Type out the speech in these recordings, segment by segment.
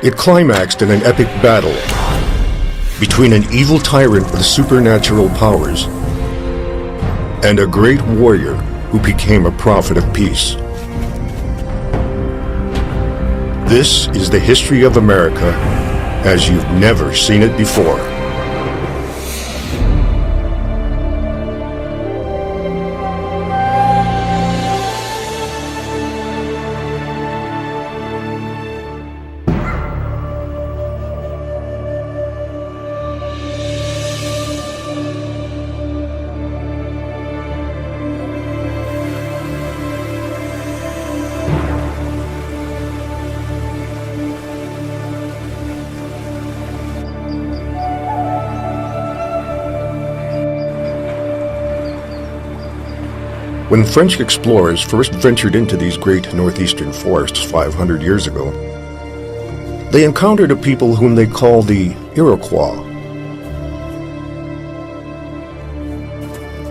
It climaxed in an epic battle between an evil tyrant with supernatural powers and a great warrior who became a prophet of peace. This is the history of America as you've never seen it before. When French explorers first ventured into these great northeastern forests 500 years ago, they encountered a people whom they called the Iroquois.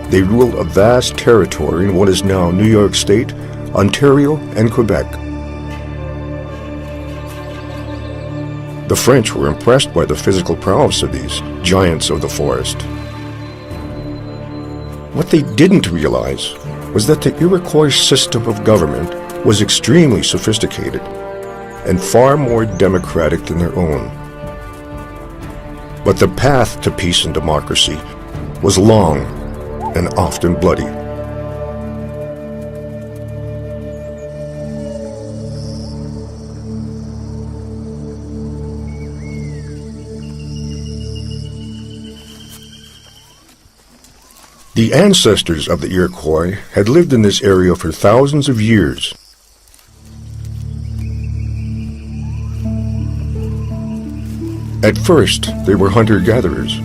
They ruled a vast territory in what is now New York State, Ontario, and Quebec. The French were impressed by the physical prowess of these giants of the forest. What they didn't realize was that the Iroquois system of government was extremely sophisticated and far more democratic than their own. But the path to peace and democracy was long and often bloody. The ancestors of the Iroquois had lived in this area for thousands of years. At first, they were hunter-gatherers.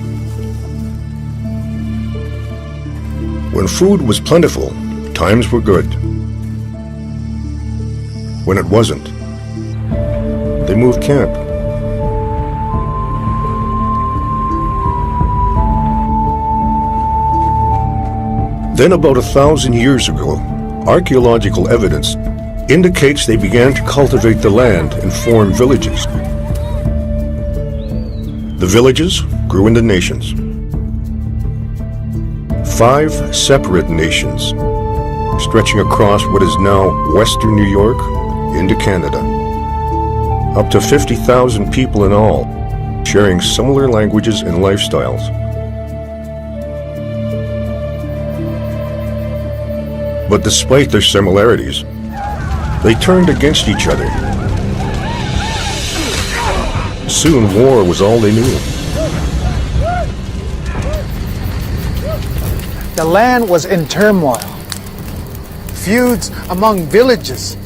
When food was plentiful, times were good. When it wasn't, they moved camp. Then about 1,000 years ago, archaeological evidence indicates they began to cultivate the land and form villages. The villages grew into nations. 5 separate nations, stretching across what is now western New York into Canada. Up to 50,000 people in all, sharing similar languages and lifestyles. But despite their similarities, they turned against each other. Soon war was all they knew. The land was in turmoil. Feuds among villages,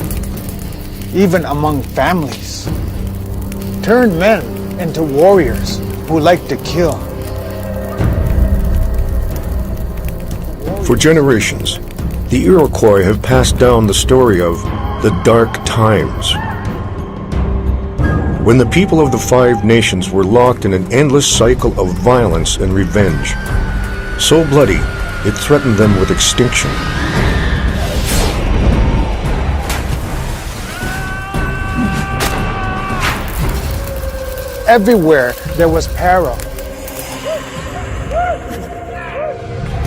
even among families, turned men into warriors who liked to kill. For generations, the Iroquois have passed down the story of the dark times, when the people of the 5 nations were locked in an endless cycle of violence and revenge, so bloody it threatened them with extinction. Everywhere there was peril.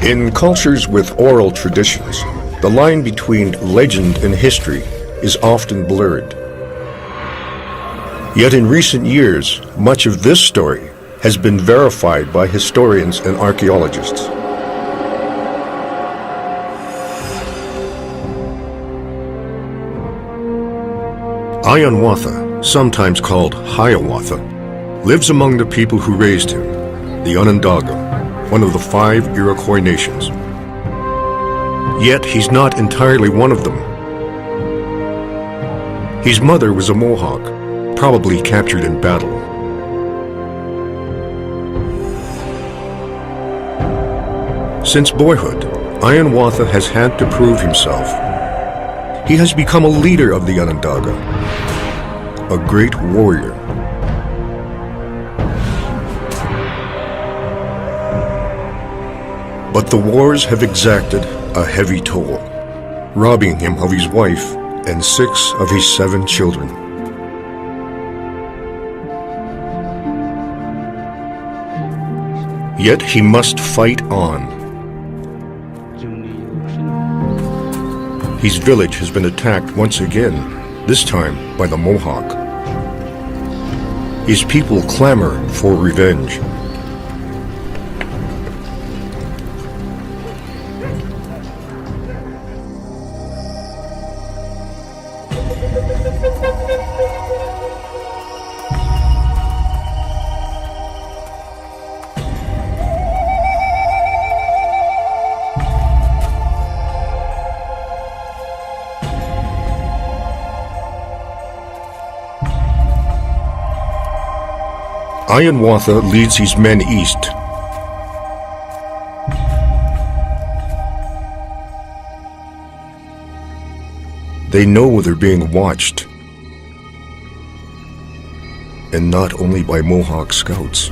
In cultures with oral traditions, the line between legend and history is often blurred. Yet in recent years, much of this story has been verified by historians and archaeologists. Hiawatha, sometimes called Hiawatha, lives among the people who raised him, the Onondaga, one of the 5 Iroquois nations. Yet he's not entirely one of them. His mother was a Mohawk, probably captured in battle. Since boyhood, Hiawatha has had to prove himself. He has become a leader of the Onondaga, a great warrior. But the wars have exacted a heavy toll, robbing him of his wife and 6 of his 7 children. Yet he must fight on. His village has been attacked once again, this time by the Mohawk. His people clamor for revenge. Hiawatha leads his men east. They know they're being watched, and not only by Mohawk scouts.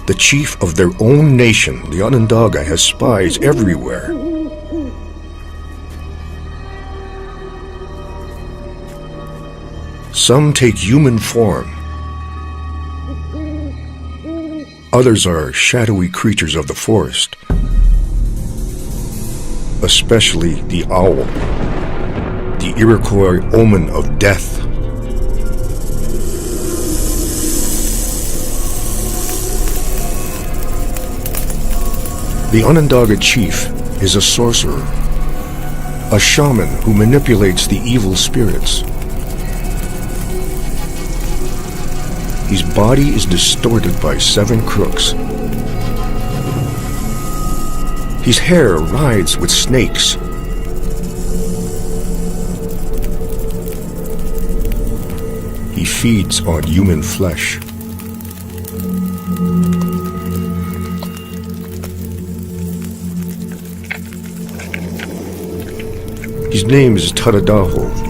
The chief of their own nation, the Onondaga, has spies everywhere. Some take human form. Others are shadowy creatures of the forest, especially the owl, the Iroquois omen of death. The Onondaga chief is a sorcerer, a shaman who manipulates the evil spirits. His body is distorted by 7 crooks. His hair writhes with snakes. He feeds on human flesh. His name is Tadadaho.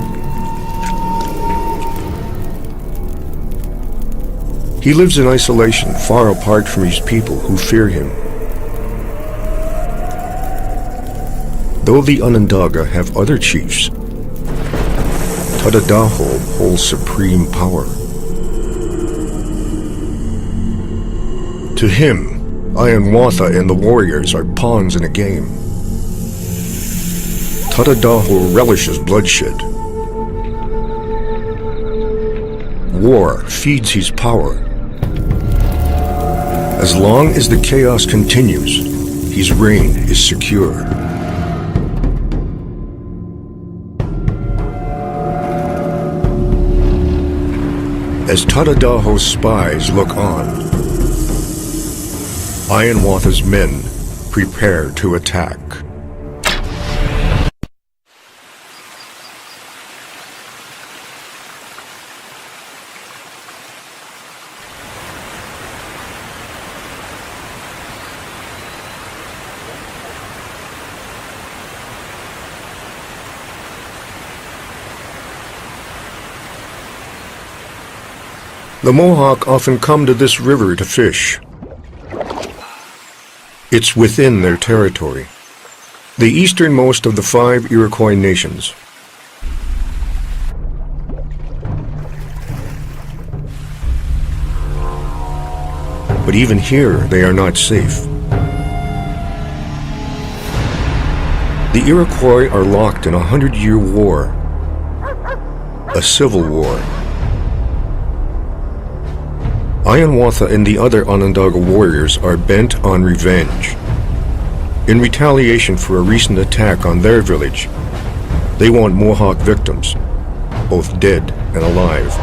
He lives in isolation, far apart from his people who fear him. Though the Onondaga have other chiefs, Tadadaho holds supreme power. To him, Hiawatha and the warriors are pawns in a game. Tadadaho relishes bloodshed. War feeds his power. As long as the chaos continues, his reign is secure. As Tadadaho's spies look on, Hiawatha's men prepare to attack. The Mohawk often come to this river to fish. It's within their territory, the easternmost of the 5 Iroquois nations. But even here, they are not safe. The Iroquois are locked in a 100-year war, a civil war. Hiawatha and the other Onondaga warriors are bent on revenge. In retaliation for a recent attack on their village, they want Mohawk victims, both dead and alive.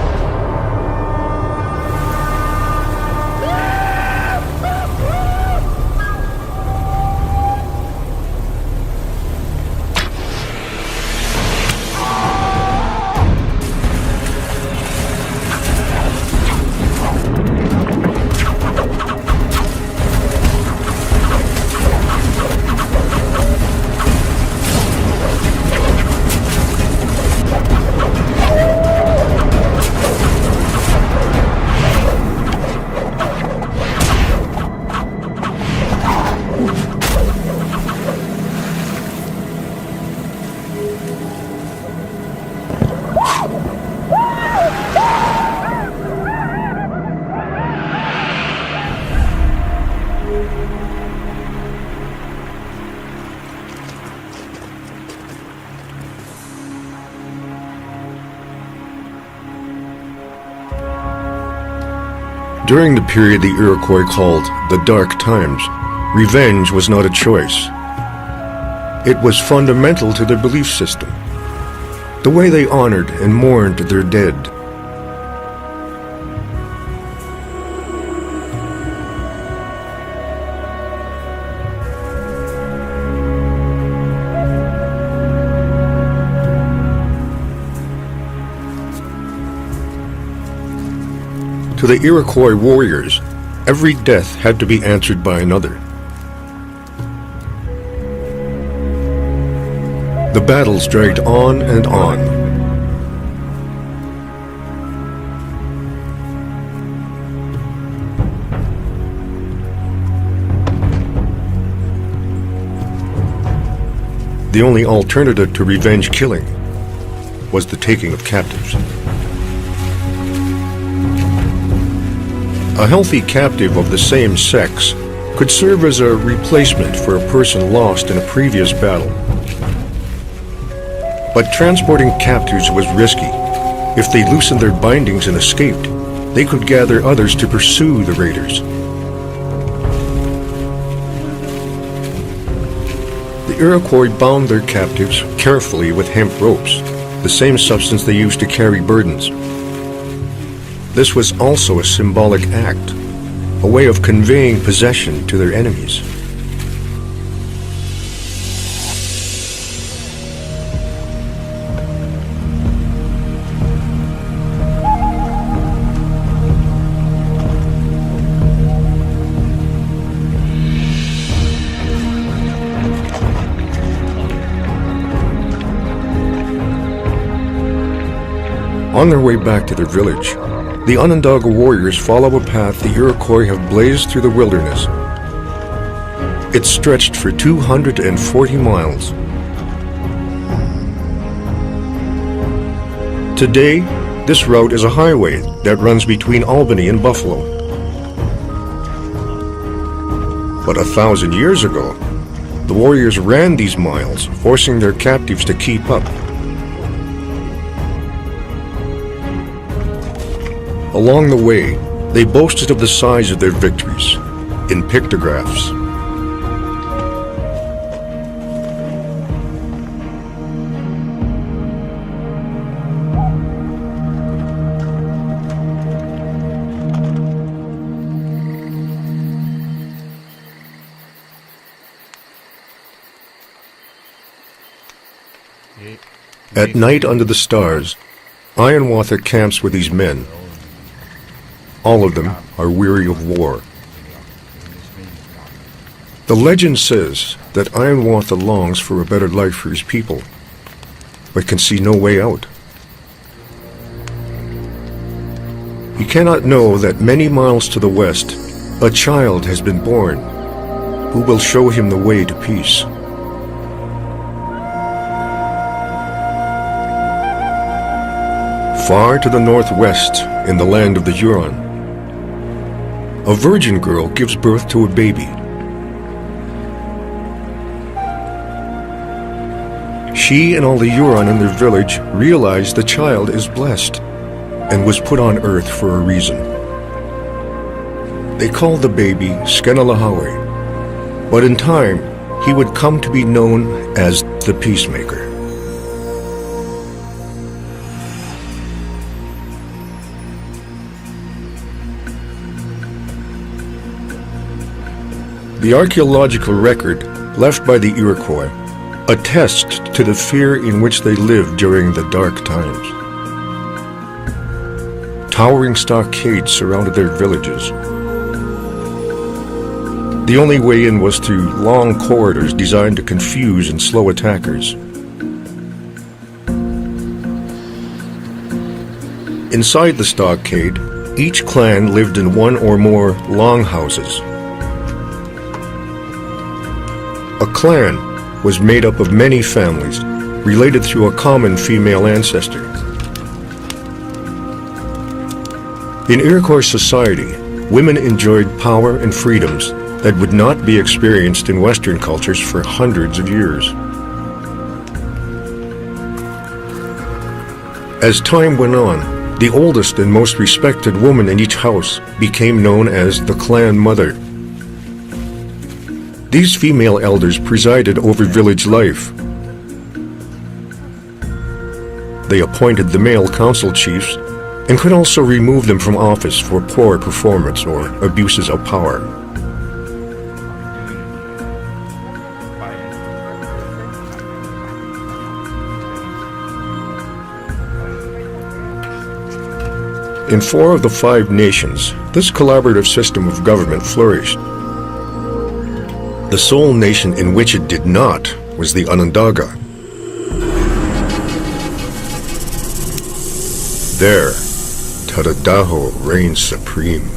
During the period the Iroquois called the Dark Times, revenge was not a choice. It was fundamental to their belief system, the way they honored and mourned their dead. To the Iroquois warriors, every death had to be answered by another. The battles dragged on and on. The only alternative to revenge killing was the taking of captives. A healthy captive of the same sex could serve as a replacement for a person lost in a previous battle. But transporting captives was risky. If they loosened their bindings and escaped, they could gather others to pursue the raiders. The Iroquois bound their captives carefully with hemp ropes, the same substance they used to carry burdens. This was also a symbolic act, a way of conveying possession to their enemies. On their way back to their village, the Onondaga warriors follow a path the Iroquois have blazed through the wilderness. It stretched for 240 miles. Today, this route is a highway that runs between Albany and Buffalo. But 1,000 years ago, the warriors ran these miles, forcing their captives to keep up. Along the way, they boasted of the size of their victories in pictographs. At night under the stars, Ironwater camps with these men. All of them are weary of war. The legend says that Ironwater longs for a better life for his people, but can see no way out. He cannot know that many miles to the west, a child has been born who will show him the way to peace. Far to the northwest, in the land of the Huron, a virgin girl gives birth to a baby. She and all the Huron in their village realize the child is blessed and was put on earth for a reason. They call the baby Skenalahawe, but in time he would come to be known as the Peacemaker. The archaeological record left by the Iroquois attests to the fear in which they lived during the dark times. Towering stockades surrounded their villages. The only way in was through long corridors designed to confuse and slow attackers. Inside the stockade, each clan lived in one or more longhouses. A clan was made up of many families, related through a common female ancestor. In Iroquois society, women enjoyed power and freedoms that would not be experienced in Western cultures for hundreds of years. As time went on, The oldest and most respected woman in each house became known as the clan mother. These female elders presided over village life. They appointed the male council chiefs and could also remove them from office for poor performance or abuses of power. In 4 of the 5 nations, this collaborative system of government flourished. The sole nation in which it did not was the Onondaga. There, Tadadaho reigned supreme.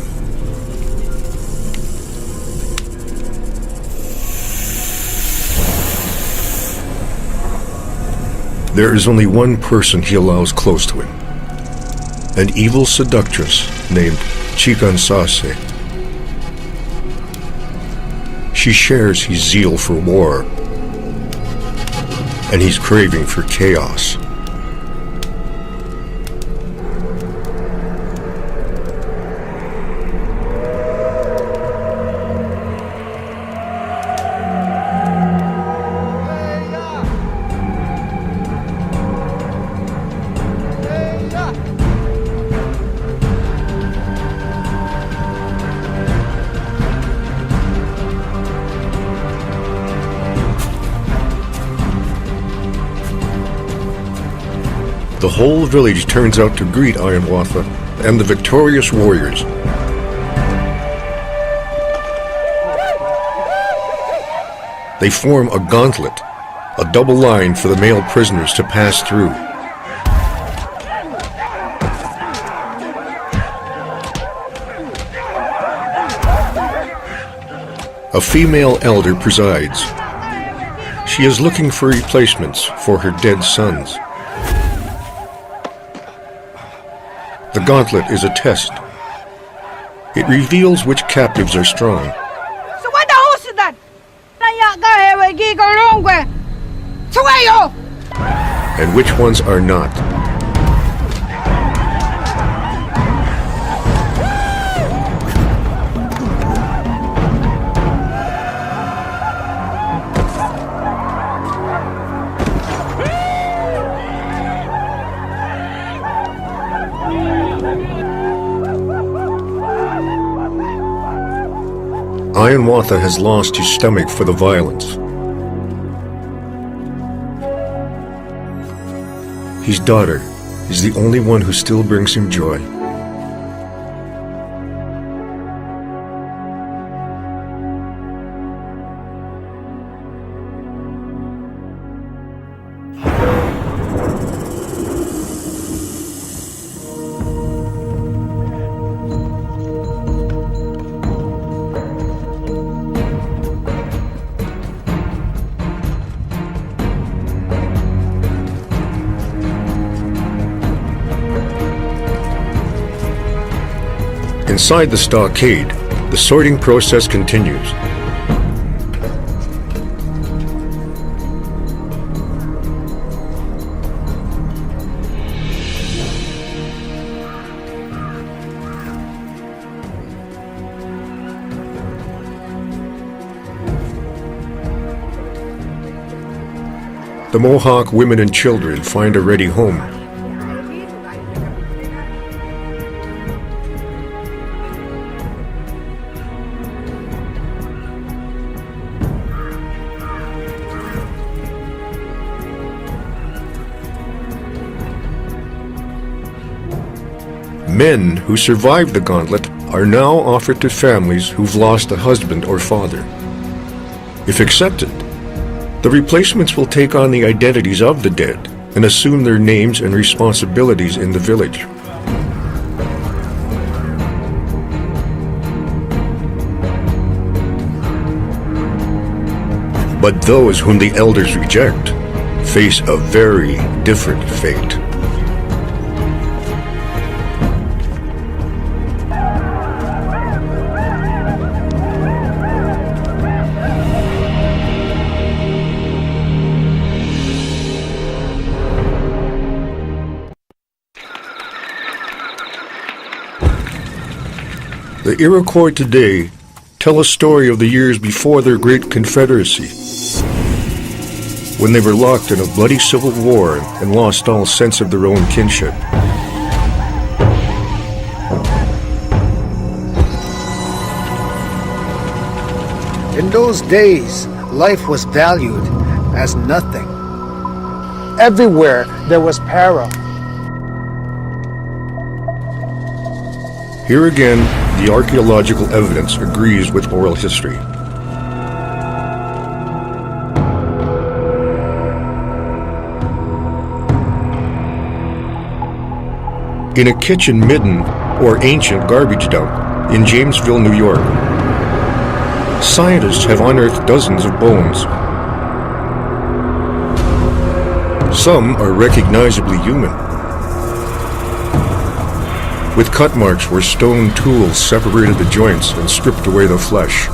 There is only one person he allows close to him, an evil seductress named Chikansase. She shares his zeal for war, and he's craving for chaos. The whole village turns out to greet Ironwatha and the victorious warriors. They form a gauntlet, a double line for the male prisoners to pass through. A female elder presides. She is looking for replacements for her dead sons. The gauntlet is a test. It reveals which captives are strong. And which ones are not. Ironwatha has lost his stomach for the violence. His daughter is the only one who still brings him joy. Inside the stockade, the sorting process continues. The Mohawk women and children find a ready home. Men who survived the gauntlet are now offered to families who've lost a husband or father. If accepted, the replacements will take on the identities of the dead and assume their names and responsibilities in the village. But those whom the elders reject face a very different fate. The Iroquois today tell a story of the years before their great confederacy, when they were locked in a bloody civil war and lost all sense of their own kinship. In those days, life was valued as nothing. Everywhere there was peril. Here again, the archaeological evidence agrees with oral history. In a kitchen midden, or ancient garbage dump, in Jamesville, New York, scientists have unearthed dozens of bones. Some are recognizably human, with cut marks where stone tools separated the joints and stripped away the flesh.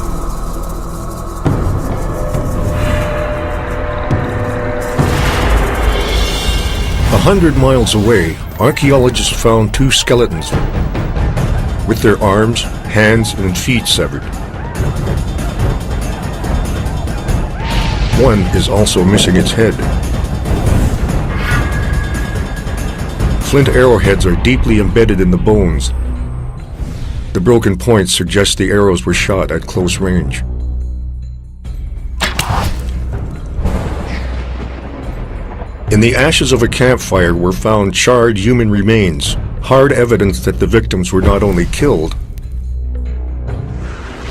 A 100 miles away, archaeologists found two skeletons with their arms, hands, and feet severed. One is also missing its head. Flint arrowheads are deeply embedded in the bones. The broken points suggest the arrows were shot at close range. In the ashes of a campfire were found charred human remains, hard evidence that the victims were not only killed,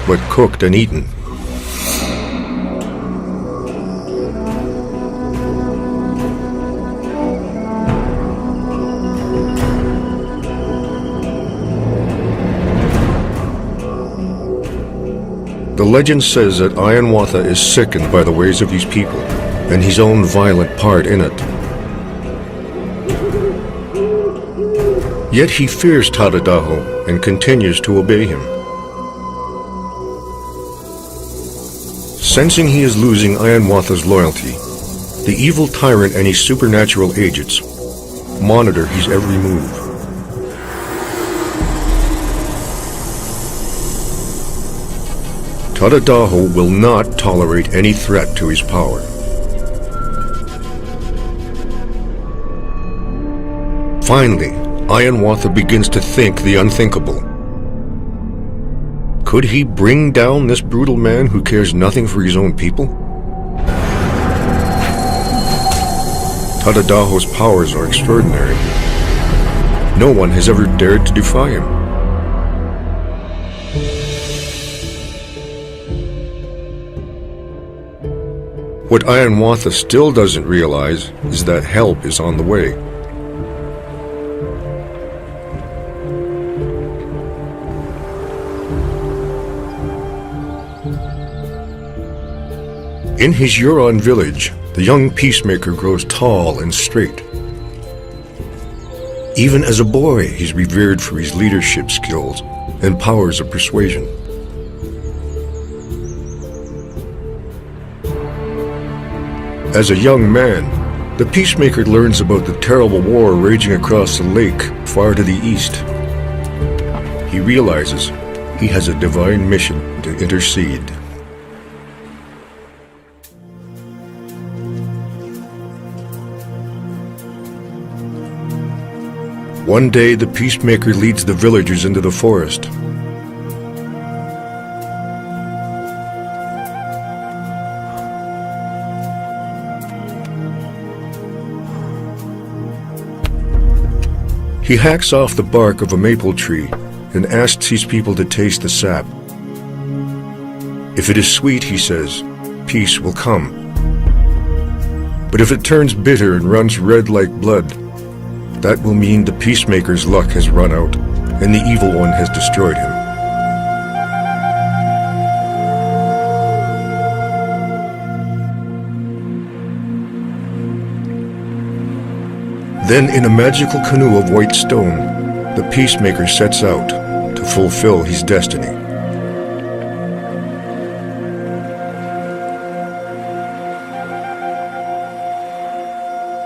but cooked and eaten. The legend says that Hiawatha is sickened by the ways of these people and his own violent part in it. Yet he fears Tadadaho and continues to obey him. Sensing he is losing Hiawatha's loyalty, the evil tyrant and his supernatural agents monitor his every move. Tadadaho will not tolerate any threat to his power. Finally, Hiawatha begins to think the unthinkable. Could he bring down this brutal man who cares nothing for his own people? Tadadaho's powers are extraordinary. No one has ever dared to defy him. What Hiawatha still doesn't realize is that help is on the way. In his Huron village, the young peacemaker grows tall and straight. Even as a boy, he's revered for his leadership skills and powers of persuasion. As a young man, the peacemaker learns about the terrible war raging across the lake far to the east. He realizes he has a divine mission to intercede. One day, the peacemaker leads the villagers into the forest. He hacks off the bark of a maple tree and asks his people to taste the sap. If it is sweet, he says, peace will come. But if it turns bitter and runs red like blood, that will mean the peacemaker's luck has run out and the evil one has destroyed him. Then, in a magical canoe of white stone, the peacemaker sets out to fulfill his destiny.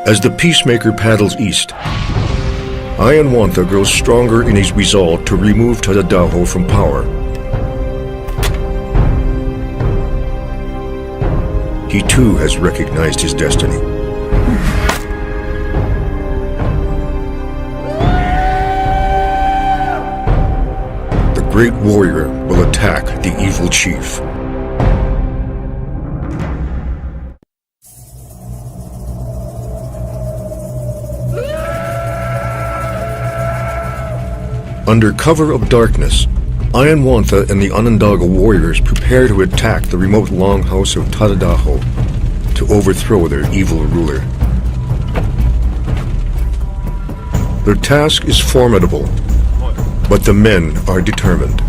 As the peacemaker paddles east, Ironwantha grows stronger in his resolve to remove Tadadaho from power. He too has recognized his destiny. The great warrior will attack the evil chief. Under cover of darkness, Ironwantha and the Onondaga warriors prepare to attack the remote longhouse of Tadadaho to overthrow their evil ruler. Their task is formidable, but the men are determined.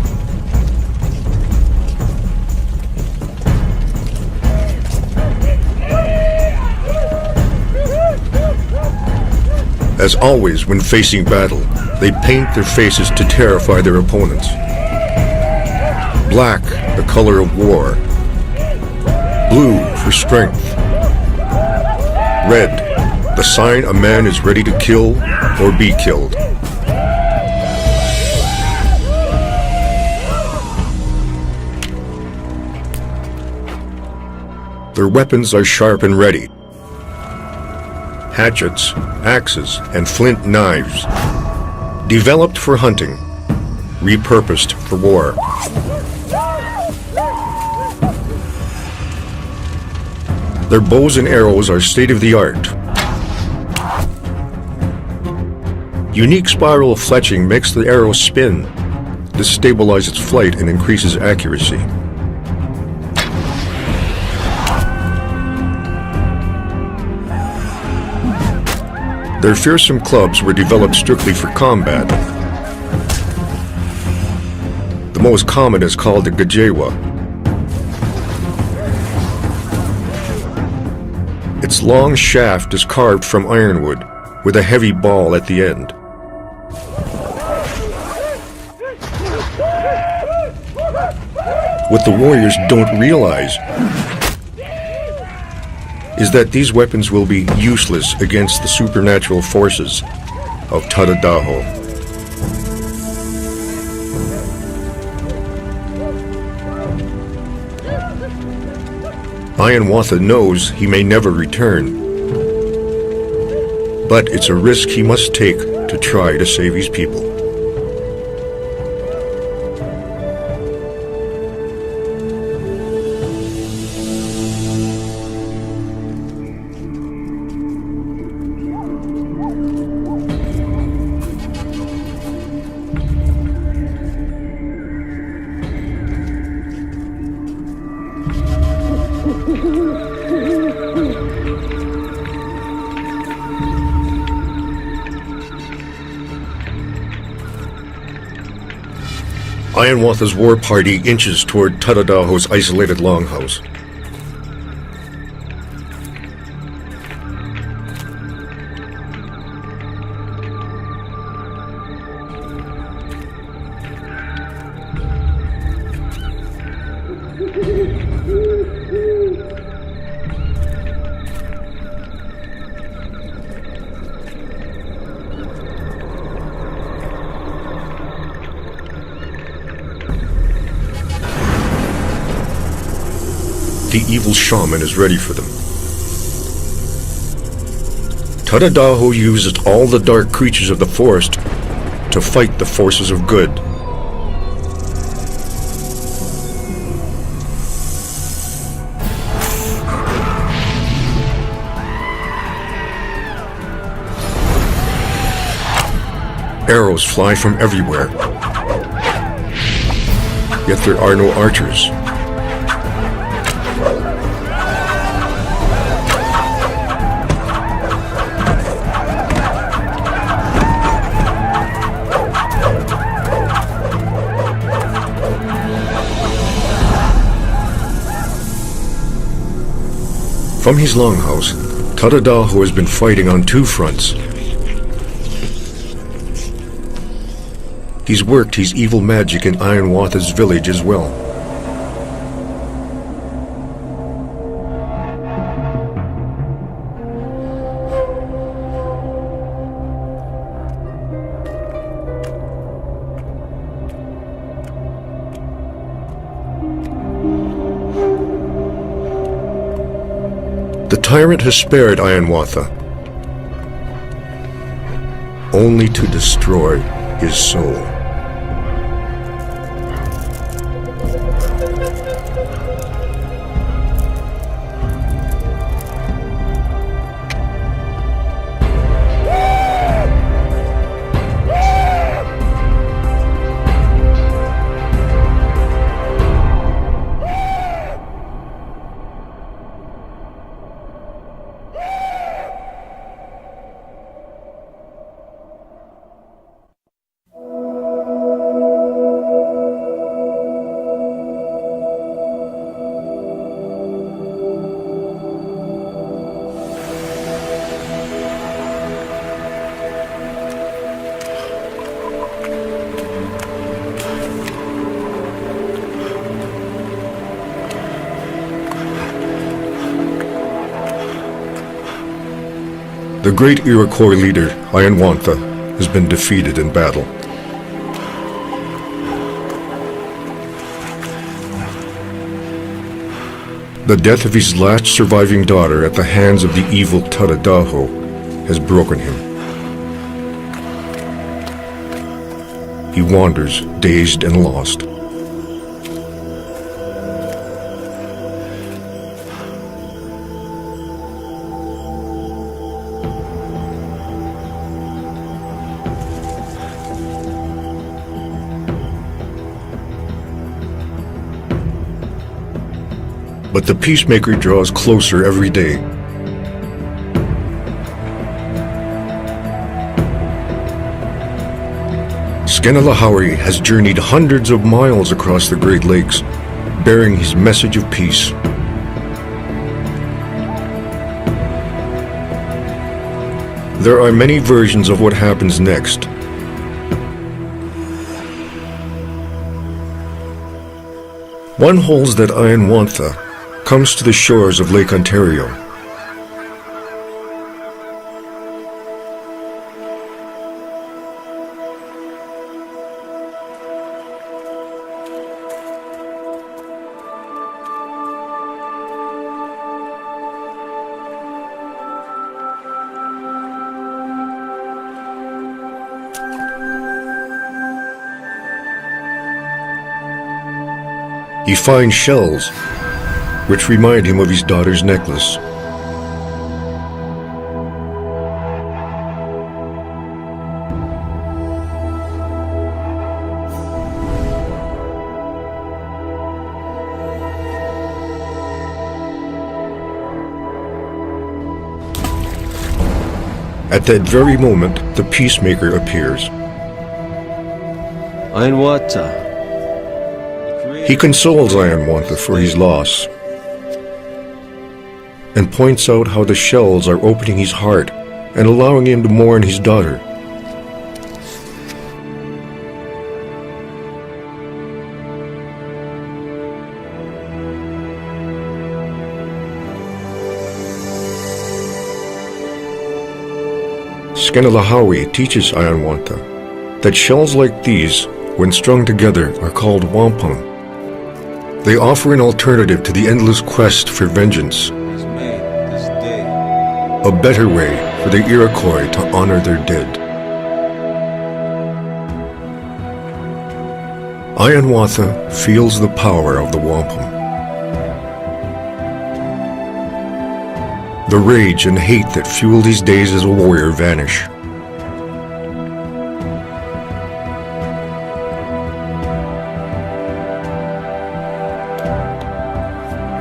As always when facing battle, they paint their faces to terrify their opponents. Black, the color of war. Blue for strength. Red, the sign a man is ready to kill or be killed. Their weapons are sharp and ready. Hatchets, axes, and flint knives. Developed for hunting, repurposed for war. Their bows and arrows are state-of-the-art. Unique spiral fletching makes the arrow spin. This stabilizes its flight and increases accuracy. Their fearsome clubs were developed strictly for combat. The most common is called the gajewa. Its long shaft is carved from ironwood, with a heavy ball at the end. What the warriors don't realize is that these weapons will be useless against the supernatural forces of Tadadaho. Ironwantha knows he may never return, but it's a risk he must take to try to save his people. Ironwantha's war party inches toward Tadadaho's isolated longhouse. The evil shaman is ready for them. Tadadaho uses all the dark creatures of the forest to fight the forces of good. Arrows fly from everywhere, yet there are no archers. From his longhouse, Tadadaho has been fighting on two fronts. He's worked his evil magic in Ironwantha's village as well. tyrant has spared Ianwatha, only to destroy his soul. The great Iroquois leader, Ianwantha, has been defeated in battle. The death of his last surviving daughter at the hands of the evil Tadadaho has broken him. He wanders, dazed and lost. But the peacemaker draws closer every day. Skenalahauri has journeyed hundreds of miles across the Great Lakes, bearing his message of peace. There are many versions of what happens next. One holds that Ianwantha comes to the shores of Lake Ontario. He finds shells, which remind him of his daughter's necklace. At that very moment, the peacemaker appears. Ianwatha. He consoles Ianwantha for his loss and points out how the shells are opening his heart and allowing him to mourn his daughter. Skenalahauri teaches Ianwantha that shells like these, when strung together, are called wampum. They offer an alternative to the endless quest for vengeance, a better way for the Iroquois to honor their dead. Ianwatha feels the power of the wampum. The rage and hate that fueled his days as a warrior vanish.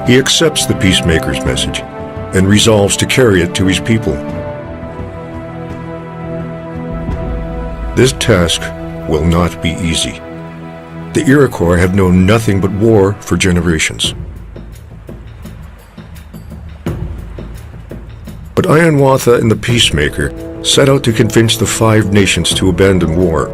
He accepts the peacemaker's message and resolves to carry it to his people. This task will not be easy. The Iroquois have known nothing but war for generations. But Ianwatha and the peacemaker set out to convince the 5 nations to abandon war.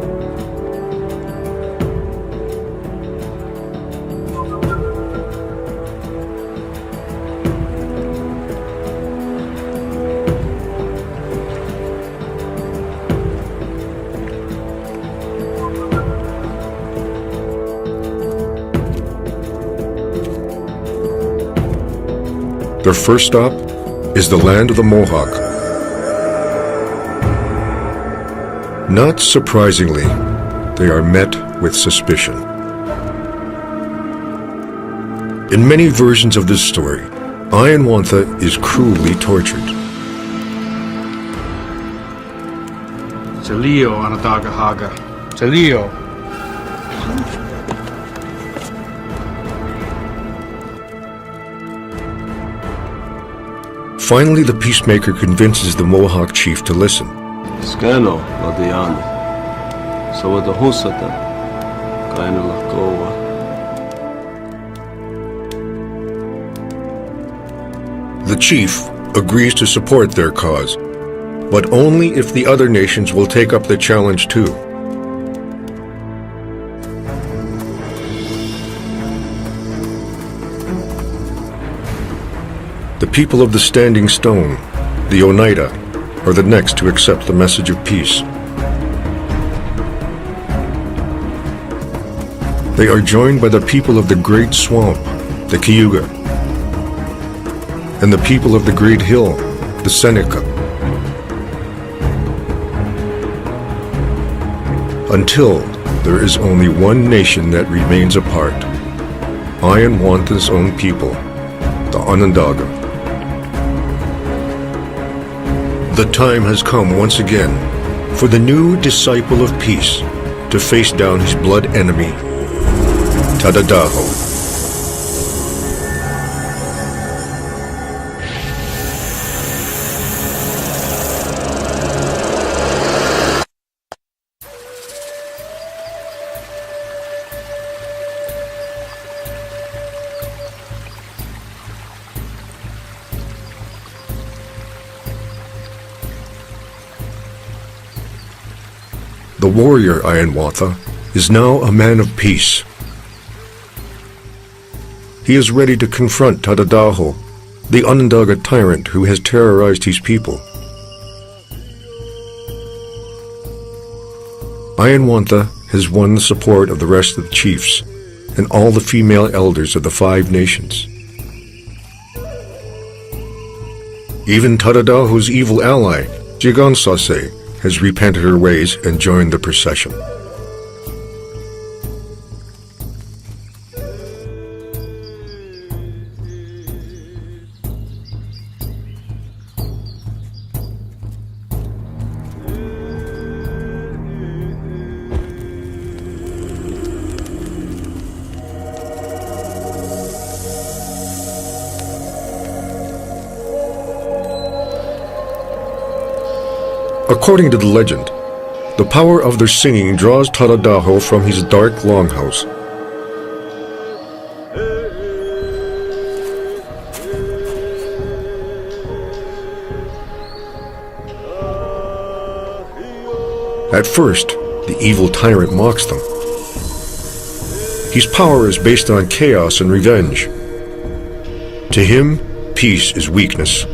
Their first stop, is the land of the Mohawk. Not surprisingly, they are met with suspicion. In many versions of this story, Ianwantha is cruelly tortured. Jaleo Anatagahaga. Jaleo. Finally, the peacemaker convinces the Mohawk chief to listen. Scano Ladiana. So the Husata Kaina Lakoa. The chief agrees to support their cause, but only if the other nations will take up the challenge too. The people of the Standing Stone, the Oneida, are the next to accept the message of peace. They are joined by the people of the Great Swamp, the Cayuga, and the people of the Great Hill, the Seneca. Until there is only one nation that remains apart, Ianwantha's own people, the Onondaga. The time has come once again for the new disciple of peace to face down his blood enemy, Tadadaho. The warrior Ianwantha is now a man of peace. He is ready to confront Tadadaho, the Onondaga tyrant who has terrorized his people. Ianwantha has won the support of the rest of the chiefs and all the female elders of the 5 nations. Even Tadadaho's evil ally, Jigansase, has repented her ways and joined the procession. According to the legend, the power of their singing draws Tadadaho from his dark longhouse. At first, the evil tyrant mocks them. His power is based on chaos and revenge. To him, peace is weakness.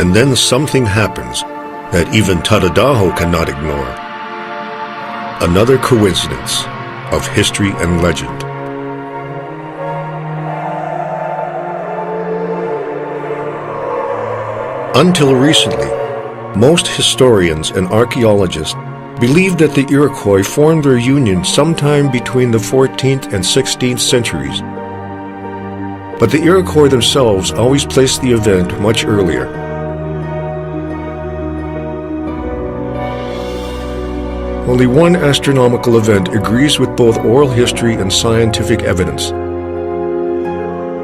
And then something happens that even Tadadaho cannot ignore. Another coincidence of history and legend. Until recently, most historians and archaeologists believed that the Iroquois formed their union sometime between the 14th and 16th centuries. But the Iroquois themselves always placed the event much earlier. Only one astronomical event agrees with both oral history and scientific evidence.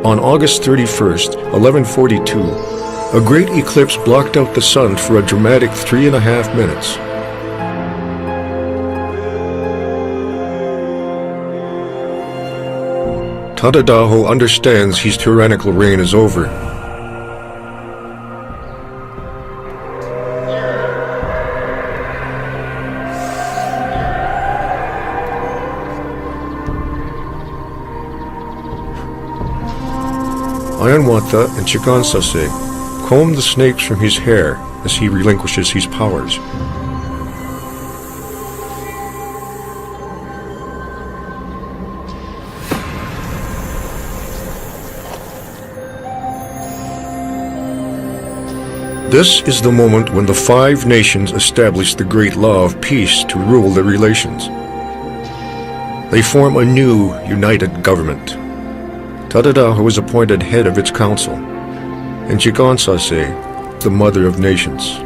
On August 31st, 1142, a great eclipse blocked out the sun for a dramatic 3.5 minutes. Tadadaho understands his tyrannical reign is over. Ianwantha and Chikansase comb the snakes from his hair as he relinquishes his powers. This is the moment when the five nations established the great law of peace to rule their relations. They form a new, united government. Tadada was appointed head of its council, and Chigansase, the mother of nations.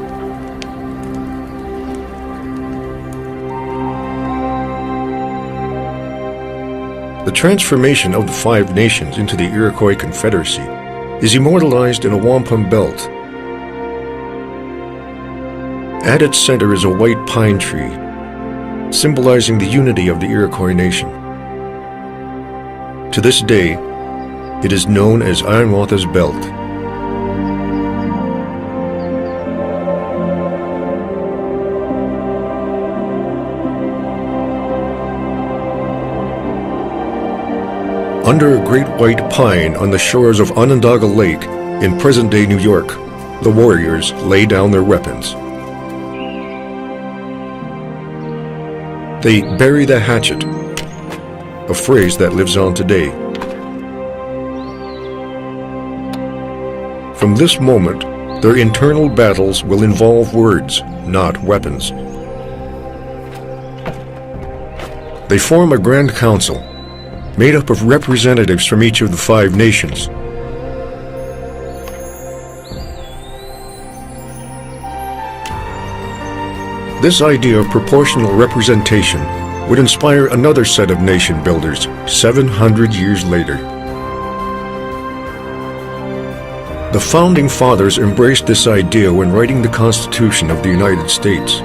The transformation of the five nations into the Iroquois Confederacy is immortalized in a wampum belt. At its center is a white pine tree, symbolizing the unity of the Iroquois nation. To this day, it is known as Ironwatha's Belt. Under a great white pine on the shores of Onondaga Lake in present-day New York, the warriors lay down their weapons. They bury the hatchet, a phrase that lives on today. From this moment, their internal battles will involve words, not weapons. They form a grand council, made up of representatives from each of the five nations. This idea of proportional representation would inspire another set of nation builders 700 years later. The Founding Fathers embraced this idea when writing the Constitution of the United States.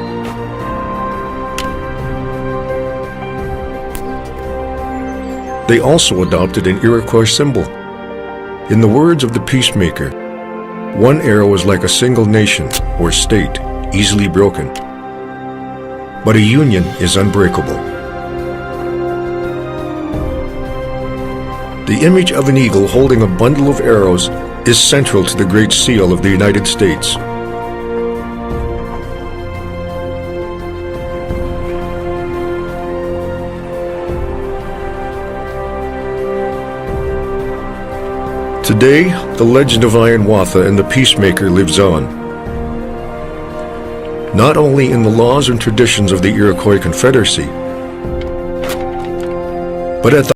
They also adopted an Iroquois symbol. In the words of the peacemaker, one arrow is like a single nation or state, easily broken. But a union is unbreakable. The image of an eagle holding a bundle of arrows is central to the Great Seal of the United States. Today, the legend of Ironwatha and the Peacemaker lives on. Not only in the laws and traditions of the Iroquois Confederacy, but at the